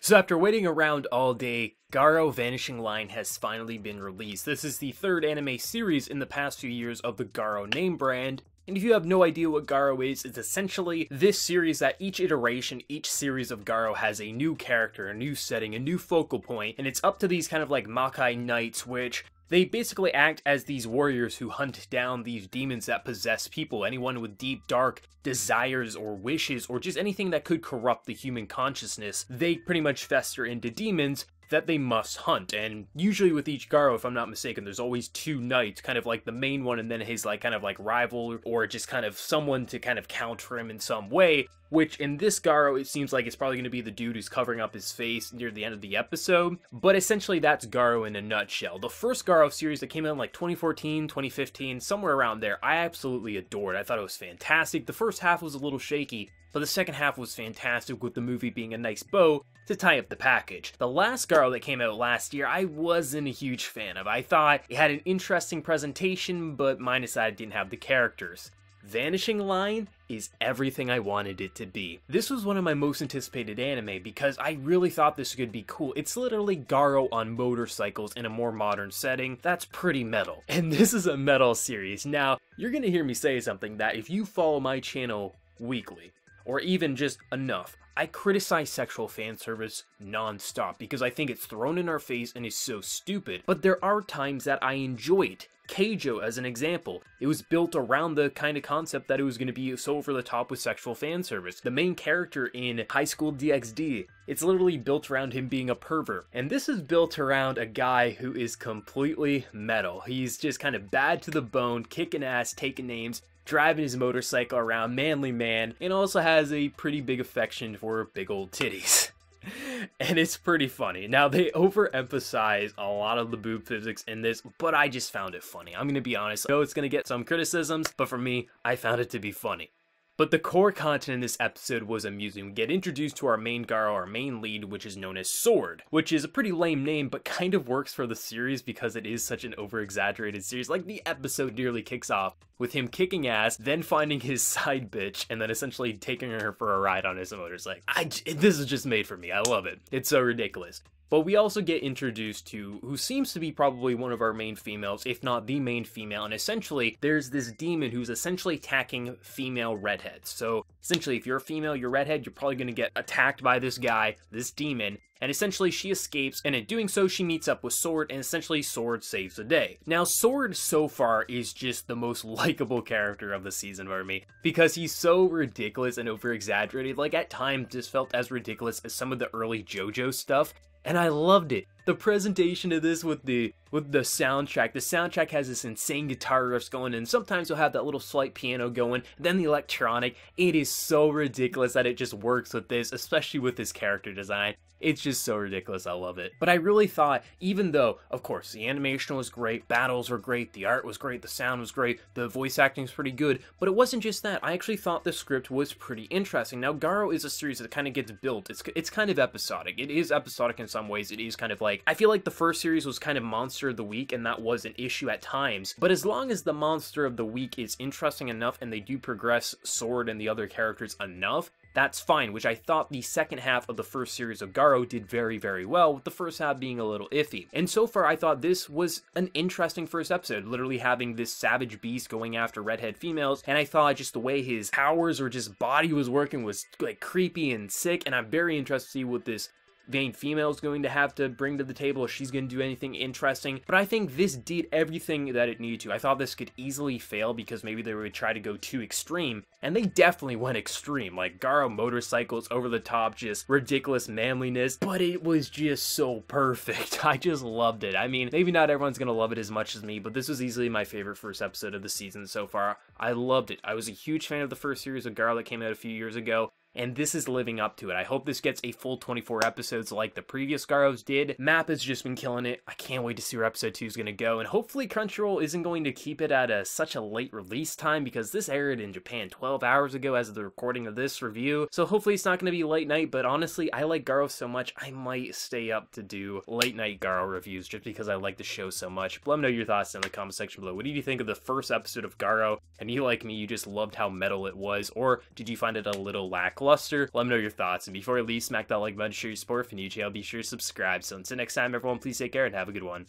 So after waiting around all day, Garo Vanishing line has finally been released. This is the third anime series in the past few years of the Garo name brand. And if you have no idea what Garo is, it's essentially this series that each iteration, each series of Garo has a new character, a new setting, a new focal point, and it's up to these kind of like Makai Knights, which they basically act as these warriors who hunt down these demons that possess people, anyone with deep, dark desires or wishes, or just anything that could corrupt the human consciousness. They pretty much fester into demons that they must hunt, and usually with each Garo, if I'm not mistaken, there's always two knights, kind of like the main one and then his like kind of like rival, or just kind of someone to kind of counter him in some way, which in this Garo, it seems like it's probably going to be the dude who's covering up his face near the end of the episode, but essentially that's Garo in a nutshell. The first Garo series that came out in like 2014, 2015, somewhere around there, I absolutely adored. I thought it was fantastic. The first half was a little shaky, but the second half was fantastic, with the movie being a nice bow to tie up the package. The last Garo that came out last year, I wasn't a huge fan of. I thought it had an interesting presentation, but minus that it didn't have the characters. Vanishing Line is everything I wanted it to be. This was one of my most anticipated anime because I really thought this could be cool. It's literally Garo on motorcycles in a more modern setting. That's pretty metal. And this is a metal series. Now, you're gonna hear me say something that if you follow my channel weekly, or even just enough, I criticize sexual fan service non-stop because I think it's thrown in our face and is so stupid, but there are times that I enjoy it. Keijo as an example. It was built around the kind of concept that it was going to be so over the top with sexual fan service. The main character in High School DxD, it's literally built around him being a pervert. And this is built around a guy who is completely metal. He's just kind of bad to the bone, kicking ass, taking names, driving his motorcycle around, manly man, and also has a pretty big affection for big old titties. And it's pretty funny. Now, they overemphasize a lot of the boob physics in this, but I just found it funny. I'm gonna be honest. I know it's gonna get some criticisms, but for me, I found it to be funny. But the core content in this episode was amusing. We get introduced to our main Garo, our main lead, which is known as Sword, which is a pretty lame name, but kind of works for the series because it is such an over-exaggerated series. Like, the episode nearly kicks off with him kicking ass, then finding his side bitch, and then essentially taking her for a ride on his motorcycle. This is just made for me. I love it. It's so ridiculous. But we also get introduced to who seems to be probably one of our main females, if not the main female, and essentially there's this demon who's essentially attacking female redheads. So essentially if you're a female, you're redhead, you're probably going to get attacked by this guy, this demon, and essentially she escapes, and in doing so she meets up with Sword, and essentially Sword saves the day. Now Sword so far is just the most likable character of the season for me, because he's so ridiculous and over-exaggerated, like at times just felt as ridiculous as some of the early JoJo stuff. And I loved it. The presentation of this with the soundtrack. The soundtrack has this insane guitar riffs going, and sometimes you'll have that little slight piano going, then the electronic. It is so ridiculous that it just works with this, especially with this character design. It's just so ridiculous, I love it. But I really thought, even though, of course, the animation was great, battles were great, the art was great, the sound was great, the voice acting was pretty good, but it wasn't just that. I actually thought the script was pretty interesting. Now, Garo is a series that kind of gets built. It's kind of episodic. It is episodic in some ways. It is kind of like, I feel like the first series was kind of Monster of the Week, and that was an issue at times. But as long as the Monster of the Week is interesting enough, and they do progress Sword and the other characters enough, that's fine, which I thought the second half of the first series of Garo did very, very well, with the first half being a little iffy. And so far, I thought this was an interesting first episode, literally having this savage beast going after redhead females, and I thought just the way his powers or just body was working was like creepy and sick, and I'm very interested to see what this main female is going to have to bring to the table, if she's going to do anything interesting. But I think this did everything that it needed to. I thought this could easily fail because maybe they would try to go too extreme, and they definitely went extreme. Like Garo motorcycles, over the top, just ridiculous manliness, but it was just so perfect. I just loved it. I mean, maybe not everyone's gonna love it as much as me, but this was easily my favorite first episode of the season so far. I loved it. I was a huge fan of the first series of Garo that came out a few years ago, and this is living up to it. I hope this gets a full 24 episodes like the previous Garos did. Map has just been killing it. I can't wait to see where episode 2 is going to go, and hopefully Crunchyroll isn't going to keep it at such a late release time, because this aired in Japan 12 hours ago as of the recording of this review, so hopefully it's not going to be late night. But honestly, I like Garo so much, I might stay up to do late night Garo reviews just because I like the show so much. But let me know your thoughts in the comment section below. What did you think of the first episode of Garo? And you, like me, you just loved how metal it was, or did you find it a little lackluster? lackluster, let me know your thoughts. And before I leave, smack that like button, share your support. If you're new to the channel, be sure to subscribe. So until next time, everyone, please take care and have a good one.